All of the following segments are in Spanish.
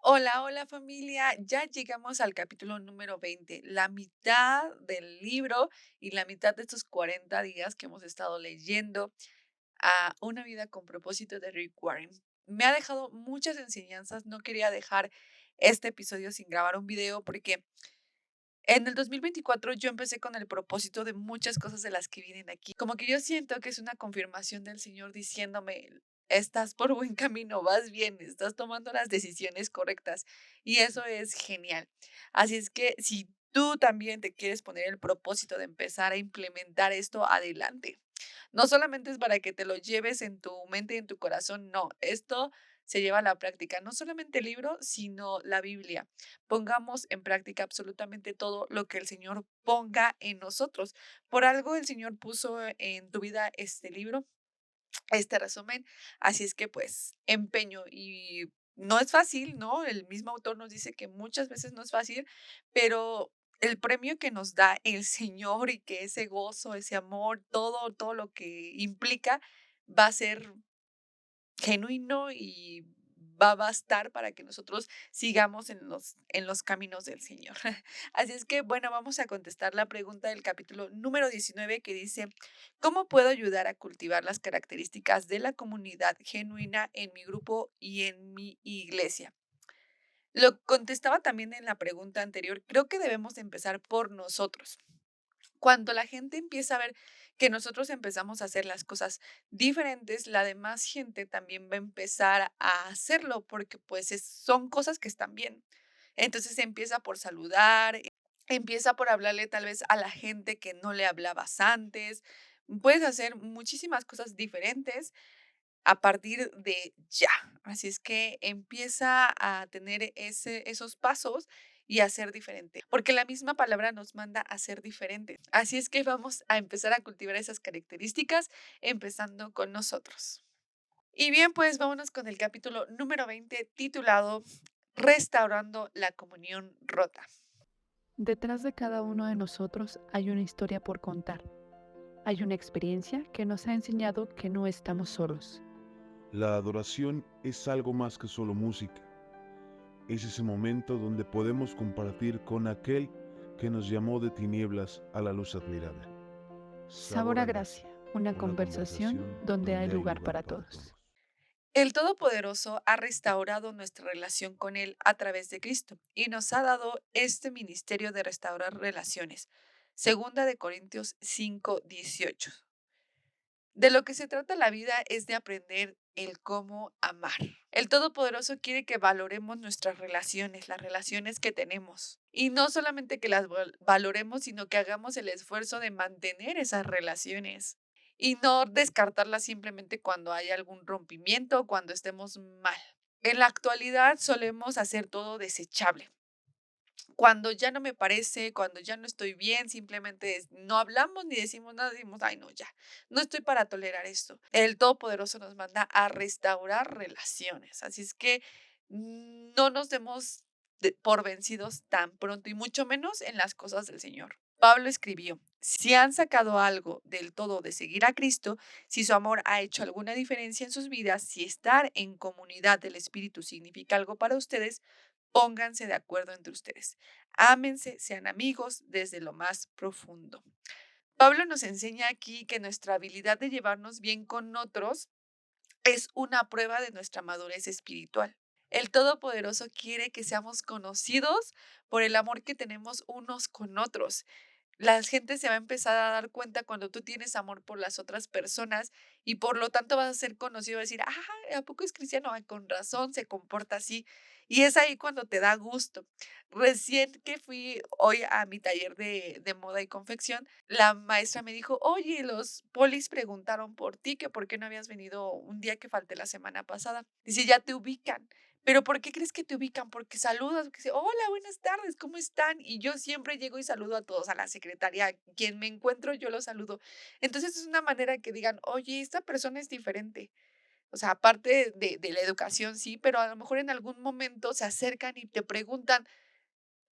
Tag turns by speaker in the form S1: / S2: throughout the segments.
S1: Hola, hola familia. Ya llegamos al capítulo número 20, la mitad del libro y la mitad de estos 40 días que hemos estado leyendo a Una vida con propósito de Rick Warren. Me ha dejado muchas enseñanzas. No quería dejar este episodio sin grabar un video porque en el 2024 yo empecé con el propósito de muchas cosas de las que vienen aquí. Como que yo siento que es una confirmación del Señor diciéndome, estás por buen camino, vas bien, estás tomando las decisiones correctas y eso es genial. Así es que si tú también te quieres poner el propósito de empezar a implementar esto, adelante. No solamente es para que te lo lleves en tu mente y en tu corazón, no, esto se lleva a la práctica, no solamente el libro, sino la Biblia. Pongamos en práctica absolutamente todo lo que el Señor ponga en nosotros. Por algo el Señor puso en tu vida este libro, este resumen, así es que pues empeño y no es fácil, ¿no? El mismo autor nos dice que muchas veces no es fácil, pero el premio que nos da el Señor y que ese gozo, ese amor, todo lo que implica va a ser genuino y va a bastar para que nosotros sigamos en los caminos del Señor. Así es que, bueno, vamos a contestar la pregunta del capítulo número 19 que dice, ¿cómo puedo ayudar a cultivar las características de la comunidad genuina en mi grupo y en mi iglesia? Lo contestaba también en la pregunta anterior, creo que debemos de empezar por nosotros. Cuando la gente empieza a ver que nosotros empezamos a hacer las cosas diferentes, la demás gente también va a empezar a hacerlo porque pues son cosas que están bien. Entonces empieza por saludar, empieza por hablarle tal vez a la gente que no le hablabas antes. Puedes hacer muchísimas cosas diferentes a partir de ya. Así es que empieza a tener esos pasos y a ser diferente, porque la misma palabra nos manda a ser diferente. Así es que vamos a empezar a cultivar esas características, empezando con nosotros. Y bien, pues vámonos con el capítulo número 20 titulado Restaurando la comunión rota.
S2: Detrás de cada uno de nosotros hay una historia por contar. Hay una experiencia que nos ha enseñado que no estamos solos.
S3: La adoración es algo más que solo música. Es ese momento donde podemos compartir con aquel que nos llamó de tinieblas a la luz admirable.
S2: Sabor
S3: Sabor
S2: a
S3: a gracia,
S2: gracia, una
S3: una
S2: conversación
S3: conversación
S2: donde hay
S3: donde hay
S2: lugar
S3: lugar
S2: para
S3: para
S2: todos.
S3: todos.
S1: El Todopoderoso ha restaurado nuestra relación con Él a través de Cristo y nos ha dado este ministerio de restaurar relaciones. Segunda de Corintios 5:18. De lo que se trata la vida es de aprender el cómo amar. El Todopoderoso quiere que valoremos nuestras relaciones, las relaciones que tenemos. Y no solamente que las valoremos, sino que hagamos el esfuerzo de mantener esas relaciones y no descartarlas simplemente cuando hay algún rompimiento o cuando estemos mal. En la actualidad solemos hacer todo desechable. Cuando ya no me parece, cuando ya no estoy bien, simplemente no hablamos ni decimos nada, decimos, ay, no, ya, no estoy para tolerar esto. El Todopoderoso nos manda a restaurar relaciones, así es que no nos demos por vencidos tan pronto y mucho menos en las cosas del Señor. Pablo escribió, si han sacado algo del todo de seguir a Cristo, si su amor ha hecho alguna diferencia en sus vidas, si estar en comunidad del Espíritu significa algo para ustedes, pónganse de acuerdo entre ustedes. Ámense, sean amigos desde lo más profundo. Pablo nos enseña aquí que nuestra habilidad de llevarnos bien con otros es una prueba de nuestra madurez espiritual. El Todopoderoso quiere que seamos conocidos por el amor que tenemos unos con otros. La gente se va a empezar a dar cuenta cuando tú tienes amor por las otras personas y por lo tanto vas a ser conocido, a decir, ah, ¿a poco es cristiano? Ay, con razón se comporta así. Y es ahí cuando te da gusto. Recién que fui hoy a mi taller de moda y confección, la maestra me dijo, oye, los polis preguntaron por ti, que por qué no habías venido un día que falté la semana pasada. Dice, ya te ubican. ¿Pero por qué crees que te ubican? Porque saludas, porque dice, hola, buenas tardes, ¿cómo están? Y yo siempre llego y saludo a todos, a la secretaria, quien me encuentro, yo lo saludo. Entonces es una manera que digan, oye, esta persona es diferente. O sea, aparte de la educación, sí, pero a lo mejor en algún momento se acercan y te preguntan,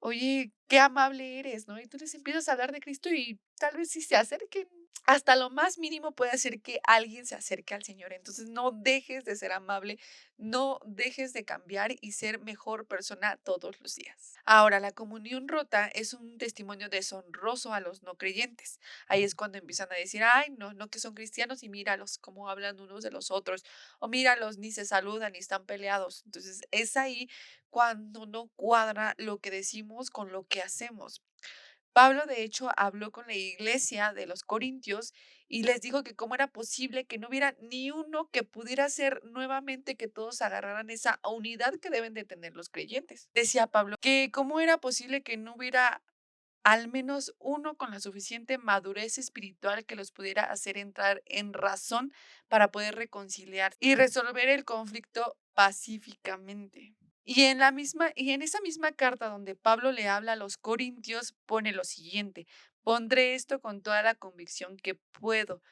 S1: oye, qué amable eres, ¿no? Y tú les empiezas a hablar de Cristo y tal vez si se acerquen, hasta lo más mínimo puede hacer que alguien se acerque al Señor. Entonces, no dejes de ser amable, no dejes de cambiar y ser mejor persona todos los días. Ahora, la comunión rota es un testimonio deshonroso a los no creyentes. Ahí es cuando empiezan a decir, ay, no, no que son cristianos y míralos cómo hablan unos de los otros, o míralos, ni se saludan, ni están peleados. Entonces, es ahí cuando no cuadra lo que decimos con lo que hacemos. Pablo, de hecho, habló con la iglesia de los Corintios y les dijo que cómo era posible que no hubiera ni uno que pudiera hacer nuevamente que todos agarraran esa unidad que deben de tener los creyentes. Decía Pablo que cómo era posible que no hubiera al menos uno con la suficiente madurez espiritual que los pudiera hacer entrar en razón para poder reconciliar y resolver el conflicto pacíficamente. Y en esa misma carta donde Pablo le habla a los corintios, pone lo siguiente: pondré esto con toda la convicción que puedo.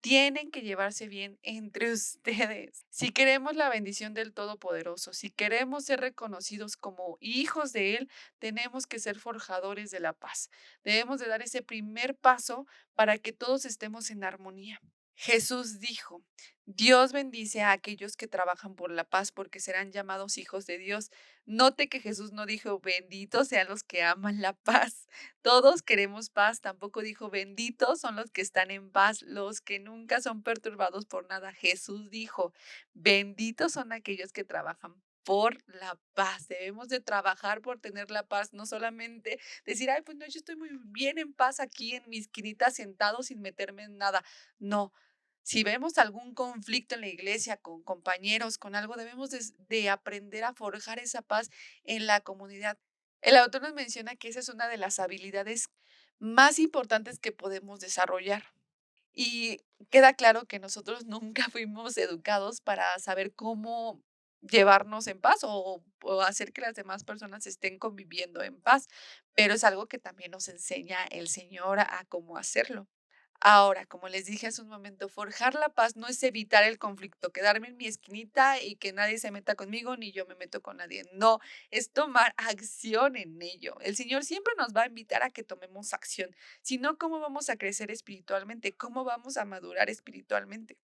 S1: Tienen que llevarse bien entre ustedes. Si queremos la bendición del Todopoderoso, si queremos ser reconocidos como hijos de Él, tenemos que ser forjadores de la paz. Debemos de dar ese primer paso para que todos estemos en armonía. Jesús dijo: Dios bendice a aquellos que trabajan por la paz porque serán llamados hijos de Dios. Note que Jesús no dijo benditos sean los que aman la paz. Todos queremos paz. Tampoco dijo benditos son los que están en paz, los que nunca son perturbados por nada. Jesús dijo benditos son aquellos que trabajan por la paz. Debemos de trabajar por tener la paz, no solamente decir, ay, pues no, yo estoy muy bien en paz aquí en mi esquinita sentado sin meterme en nada. No, si vemos algún conflicto en la iglesia con compañeros, con algo, debemos de aprender a forjar esa paz en la comunidad. El autor nos menciona que esa es una de las habilidades más importantes que podemos desarrollar. Y queda claro que nosotros nunca fuimos educados para saber cómo llevarnos en paz o hacer que las demás personas estén conviviendo en paz, pero es algo que también nos enseña el Señor a cómo hacerlo. Ahora, como les dije hace un momento, forjar la paz no es evitar el conflicto, quedarme en mi esquinita y que nadie se meta conmigo ni yo me meto con nadie. No, es tomar acción en ello. El Señor siempre nos va a invitar a que tomemos acción. Si no, ¿cómo vamos a crecer espiritualmente? ¿Cómo vamos a madurar espiritualmente?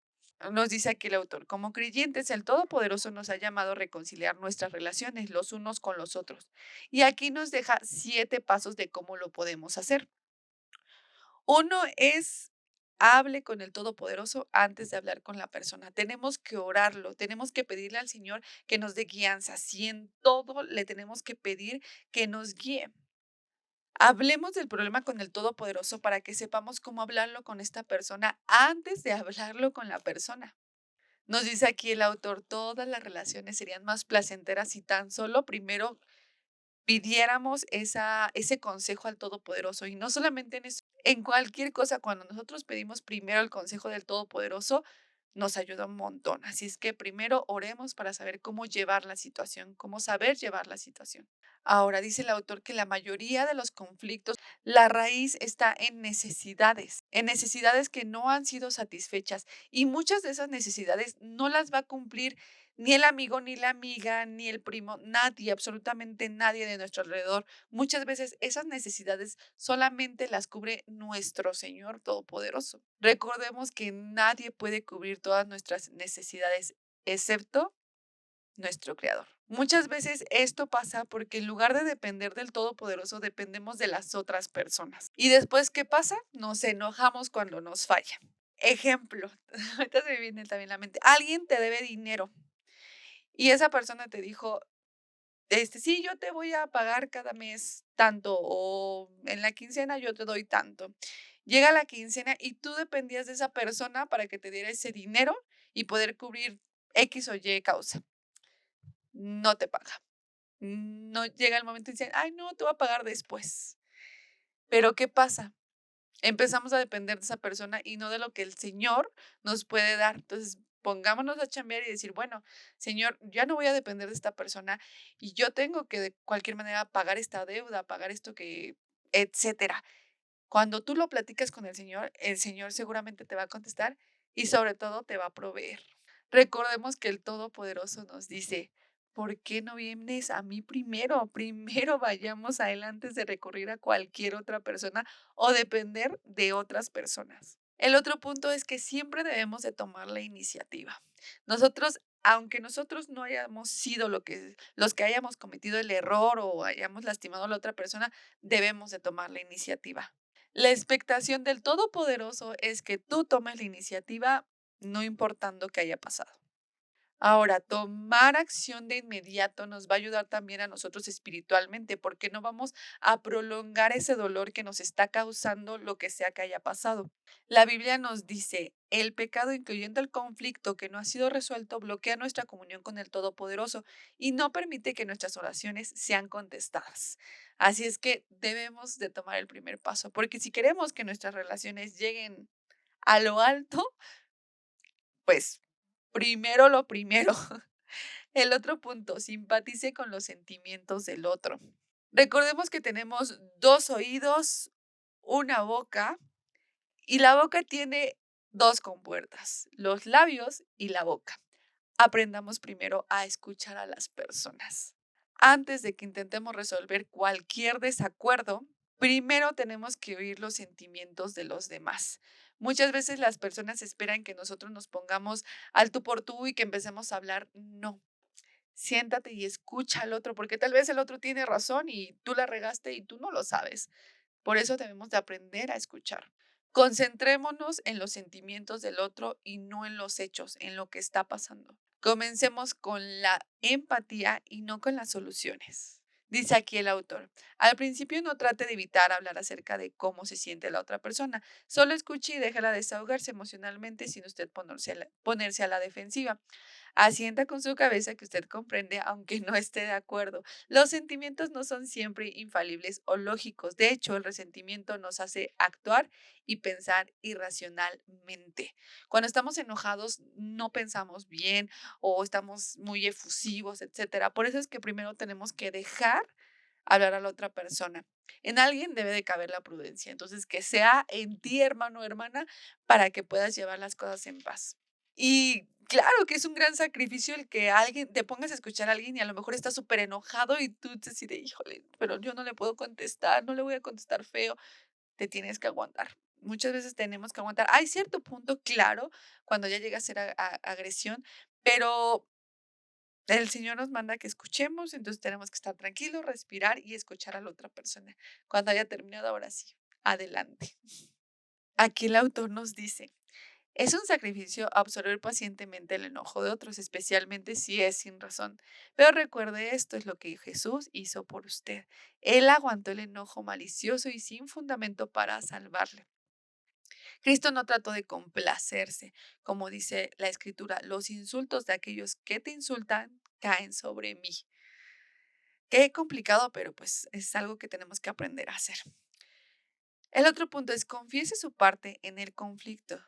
S1: Nos dice aquí el autor, como creyentes, el Todopoderoso nos ha llamado a reconciliar nuestras relaciones los unos con los otros. Y aquí nos deja 7 pasos de cómo lo podemos hacer. Uno es, hable con el Todopoderoso antes de hablar con la persona. Tenemos que orarlo, tenemos que pedirle al Señor que nos dé guianza. Si en todo le tenemos que pedir que nos guíe. Hablemos del problema con el Todopoderoso para que sepamos cómo hablarlo con esta persona antes de hablarlo con la persona. Nos dice aquí el autor, todas las relaciones serían más placenteras si tan solo primero pidiéramos ese consejo al Todopoderoso. Y no solamente en eso, en cualquier cosa, cuando nosotros pedimos primero el consejo del Todopoderoso, nos ayuda un montón. Así es que primero oremos para saber cómo llevar la situación, cómo saber llevar la situación. Ahora, dice el autor que la mayoría de los conflictos, la raíz está en necesidades que no han sido satisfechas y muchas de esas necesidades no las va a cumplir ni el amigo, ni la amiga, ni el primo, nadie, absolutamente nadie de nuestro alrededor. Muchas veces esas necesidades solamente las cubre nuestro Señor Todopoderoso. Recordemos que nadie puede cubrir todas nuestras necesidades excepto nuestro Creador. Muchas veces esto pasa porque en lugar de depender del Todopoderoso, dependemos de las otras personas. Y después, ¿qué pasa? Nos enojamos cuando nos falla. Ejemplo, ahorita se me viene también a la mente. Alguien te debe dinero y esa persona te dijo, sí, yo te voy a pagar cada mes tanto o en la quincena yo te doy tanto. Llega la quincena y tú dependías de esa persona para que te diera ese dinero y poder cubrir X o Y causa. No te paga. No llega el momento y dicen, ay, no, te voy a pagar después. Pero ¿qué pasa? Empezamos a depender de esa persona y no de lo que el Señor nos puede dar. Entonces, pongámonos a chambear y decir, bueno, Señor, ya no voy a depender de esta persona y yo tengo que de cualquier manera pagar esta deuda, pagar esto que, etcétera. Cuando tú lo platicas con el Señor seguramente te va a contestar y sobre todo te va a proveer. Recordemos que el Todopoderoso nos dice, ¿por qué no vienes a mí primero? Primero vayamos a él antes de recurrir a cualquier otra persona o depender de otras personas. El otro punto es que siempre debemos de tomar la iniciativa. Nosotros, aunque nosotros no hayamos sido los que hayamos cometido el error o hayamos lastimado a la otra persona, debemos de tomar la iniciativa. La expectación del Todopoderoso es que tú tomes la iniciativa, no importando qué haya pasado. Ahora, tomar acción de inmediato nos va a ayudar también a nosotros espiritualmente, porque no vamos a prolongar ese dolor que nos está causando lo que sea que haya pasado. La Biblia nos dice, el pecado, incluyendo el conflicto que no ha sido resuelto, bloquea nuestra comunión con el Todopoderoso y no permite que nuestras oraciones sean contestadas. Así es que debemos de tomar el primer paso, porque si queremos que nuestras relaciones lleguen a lo alto, pues primero lo primero. El otro punto, simpatice con los sentimientos del otro. Recordemos que tenemos 2 oídos, una boca, y la boca tiene 2 compuertas, los labios y la boca. Aprendamos primero a escuchar a las personas. Antes de que intentemos resolver cualquier desacuerdo, primero tenemos que oír los sentimientos de los demás. Muchas veces las personas esperan que nosotros nos pongamos al tú por tú y que empecemos a hablar. No, siéntate y escucha al otro, porque tal vez el otro tiene razón y tú la regaste y tú no lo sabes. Por eso debemos de aprender a escuchar. Concentrémonos en los sentimientos del otro y no en los hechos, en lo que está pasando. Comencemos con la empatía y no con las soluciones. Dice aquí el autor, al principio no trate de evitar hablar acerca de cómo se siente la otra persona, solo escuche y déjala desahogarse emocionalmente sin usted ponerse a la defensiva. Asienta con su cabeza que usted comprende, aunque no esté de acuerdo. Los sentimientos no son siempre infalibles o lógicos. De hecho, el resentimiento nos hace actuar y pensar irracionalmente. Cuando estamos enojados, no pensamos bien o estamos muy efusivos, etcétera. Por eso es que primero tenemos que dejar hablar a la otra persona. En alguien debe de caber la prudencia. Entonces, que sea en ti, hermano o hermana, para que puedas llevar las cosas en paz. Y claro que es un gran sacrificio el que alguien te pongas a escuchar a alguien y a lo mejor está súper enojado y tú te decides, híjole, pero yo no le puedo contestar, no le voy a contestar feo, te tienes que aguantar. Muchas veces tenemos que aguantar. Hay cierto punto, claro, cuando ya llega a ser agresión, pero el Señor nos manda que escuchemos, entonces tenemos que estar tranquilos, respirar y escuchar a la otra persona. Cuando haya terminado, ahora sí, adelante. Aquí el autor nos dice, es un sacrificio absorber pacientemente el enojo de otros, especialmente si es sin razón. Pero recuerde, esto es lo que Jesús hizo por usted. Él aguantó el enojo malicioso y sin fundamento para salvarle. Cristo no trató de complacerse, como dice la Escritura, los insultos de aquellos que te insultan caen sobre mí. Qué complicado, pero pues es algo que tenemos que aprender a hacer. El otro punto es confiese su parte en el conflicto.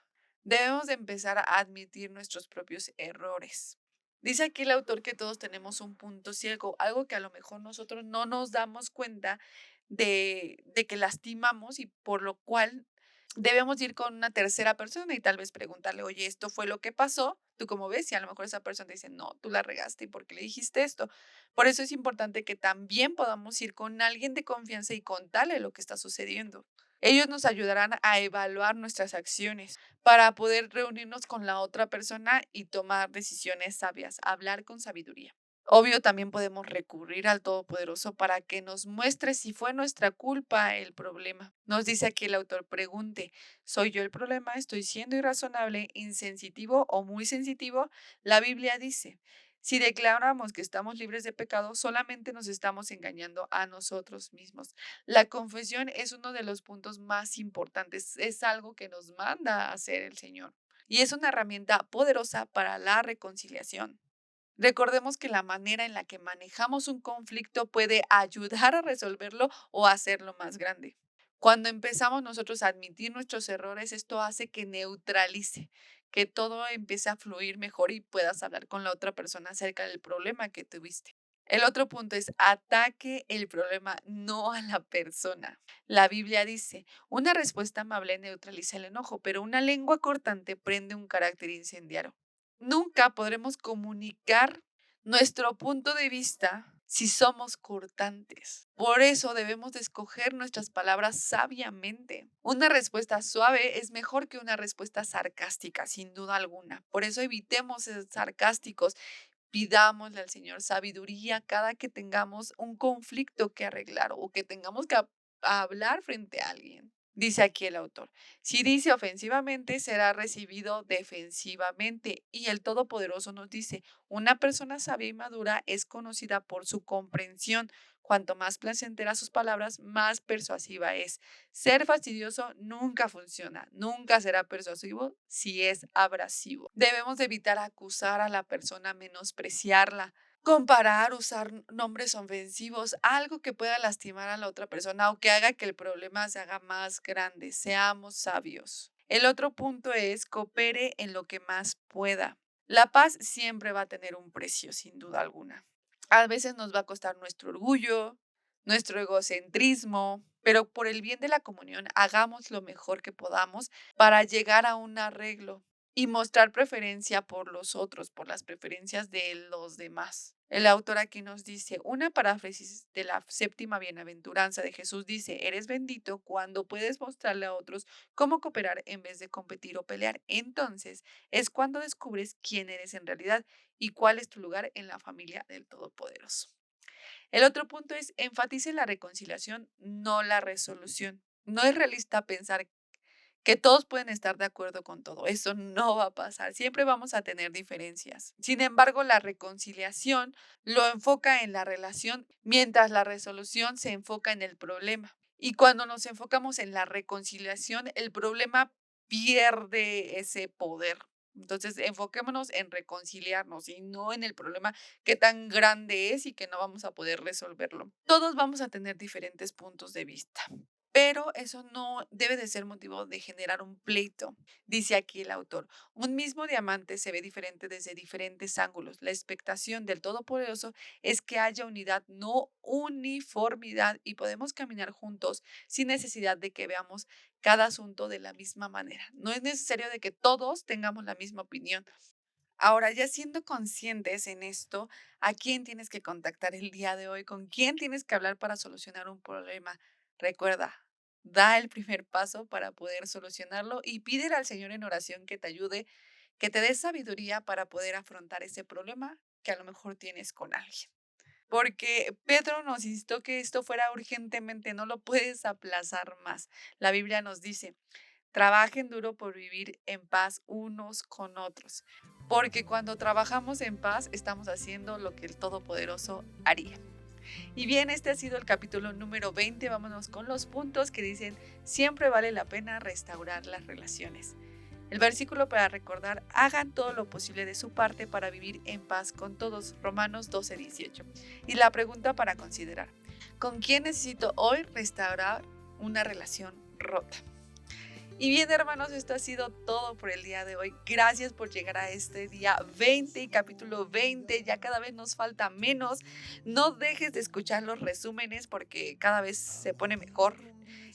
S1: Debemos de empezar a admitir nuestros propios errores. Dice aquí el autor que todos tenemos un punto ciego, algo que a lo mejor nosotros no nos damos cuenta de que lastimamos y por lo cual debemos ir con una tercera persona y tal vez preguntarle, oye, esto fue lo que pasó, ¿tú cómo ves? Y a lo mejor esa persona te dice, no, tú la regaste y por qué le dijiste esto. Por eso es importante que también podamos ir con alguien de confianza y contarle lo que está sucediendo. Ellos nos ayudarán a evaluar nuestras acciones para poder reunirnos con la otra persona y tomar decisiones sabias, hablar con sabiduría. Obvio, también podemos recurrir al Todopoderoso para que nos muestre si fue nuestra culpa el problema. Nos dice aquí el autor, pregunte, ¿soy yo el problema? ¿Estoy siendo irrazonable, insensitivo o muy sensitivo? La Biblia dice, si declaramos que estamos libres de pecado, solamente nos estamos engañando a nosotros mismos. La confesión es uno de los puntos más importantes, es algo que nos manda a hacer el Señor y es una herramienta poderosa para la reconciliación. Recordemos que la manera en la que manejamos un conflicto puede ayudar a resolverlo o hacerlo más grande. Cuando empezamos nosotros a admitir nuestros errores, esto hace que neutralice, que todo empiece a fluir mejor y puedas hablar con la otra persona acerca del problema que tuviste. El otro punto es ataque el problema, no a la persona. La Biblia dice, una respuesta amable neutraliza el enojo, pero una lengua cortante prende un carácter incendiario. Nunca podremos comunicar nuestro punto de vista si somos cortantes. Por eso debemos de escoger nuestras palabras sabiamente. Una respuesta suave es mejor que una respuesta sarcástica, sin duda alguna. Por eso evitemos ser sarcásticos. Pidámosle al Señor sabiduría cada que tengamos un conflicto que arreglar o que tengamos que hablar frente a alguien. Dice aquí el autor, si dice ofensivamente, será recibido defensivamente. Y el Todopoderoso nos dice, una persona sabia y madura es conocida por su comprensión. Cuanto más placenteras sus palabras, más persuasiva es. Ser fastidioso nunca funciona, nunca será persuasivo si es abrasivo. Debemos de evitar acusar a la persona, menospreciarla, comparar, usar nombres ofensivos, algo que pueda lastimar a la otra persona o que haga que el problema se haga más grande. Seamos sabios. El otro punto es coopere en lo que más pueda. La paz siempre va a tener un precio, sin duda alguna. A veces nos va a costar nuestro orgullo, nuestro egocentrismo, pero por el bien de la comunión, hagamos lo mejor que podamos para llegar a un arreglo y mostrar preferencia por los otros, por las preferencias de los demás. El autor aquí nos dice, una paráfrasis de la séptima bienaventuranza de Jesús dice, eres bendito cuando puedes mostrarle a otros cómo cooperar en vez de competir o pelear. Entonces es cuando descubres quién eres en realidad y cuál es tu lugar en la familia del Todopoderoso. El otro punto es enfatice la reconciliación, no la resolución. No es realista pensar que todos pueden estar de acuerdo con todo. Eso no va a pasar. Siempre vamos a tener diferencias. Sin embargo, la reconciliación lo enfoca en la relación, mientras la resolución se enfoca en el problema. Y cuando nos enfocamos en la reconciliación, el problema pierde ese poder. Entonces, enfoquémonos en reconciliarnos y no en el problema que tan grande es y que no vamos a poder resolverlo. Todos vamos a tener diferentes puntos de vista. Pero eso no debe de ser motivo de generar un pleito, dice aquí el autor. Un mismo diamante se ve diferente desde diferentes ángulos. La expectación del Todopoderoso es que haya unidad, no uniformidad, y podemos caminar juntos sin necesidad de que veamos cada asunto de la misma manera. No es necesario de que todos tengamos la misma opinión. Ahora, ya siendo conscientes en esto, ¿a quién tienes que contactar el día de hoy? ¿Con quién tienes que hablar para solucionar un problema? Recuerda, da el primer paso para poder solucionarlo y pídele al Señor en oración que te ayude, que te dé sabiduría para poder afrontar ese problema que a lo mejor tienes con alguien. Porque Pedro nos instó que esto fuera urgentemente, no lo puedes aplazar más. La Biblia nos dice, trabajen duro por vivir en paz unos con otros, porque cuando trabajamos en paz estamos haciendo lo que el Todopoderoso haría. Y bien, este ha sido el capítulo número 20. Vámonos con los puntos que dicen, siempre vale la pena restaurar las relaciones. El versículo para recordar, hagan todo lo posible de su parte para vivir en paz con todos, Romanos 12:18. Y la pregunta para considerar, ¿con quién necesito hoy restaurar una relación rota? Y bien, hermanos, esto ha sido todo por el día de hoy. Gracias por llegar a este día 20, capítulo 20. Ya cada vez nos falta menos. No dejes de escuchar los resúmenes porque cada vez se pone mejor.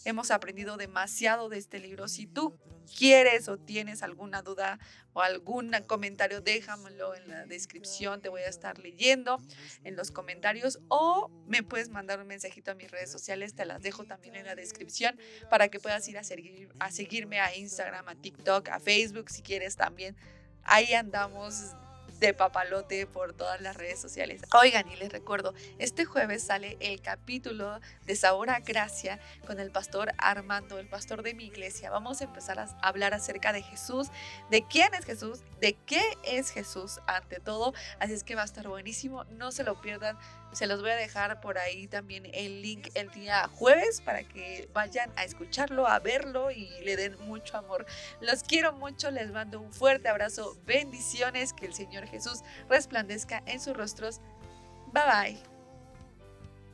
S1: Hemos aprendido demasiado de este libro. Si tú quieres o tienes alguna duda o algún comentario, déjamelo en la descripción. Te voy a estar leyendo en los comentarios o me puedes mandar un mensajito a mis redes sociales. Te las dejo también en la descripción para que puedas ir a seguirme a Instagram, a TikTok, a Facebook si quieres también. Ahí andamos de papalote por todas las redes sociales. Oigan, y les recuerdo, este jueves sale el capítulo de Sabor a Gracia con el pastor Armando, el pastor de mi iglesia. Vamos a empezar a hablar acerca de Jesús, de quién es Jesús, de qué es Jesús ante todo. Así es que va a estar buenísimo, no se lo pierdan. Se los voy a dejar por ahí también el link el día jueves para que vayan a escucharlo, a verlo y le den mucho amor. Los quiero mucho, les mando un fuerte abrazo, bendiciones, que el Señor Jesús resplandezca en sus rostros. Bye bye.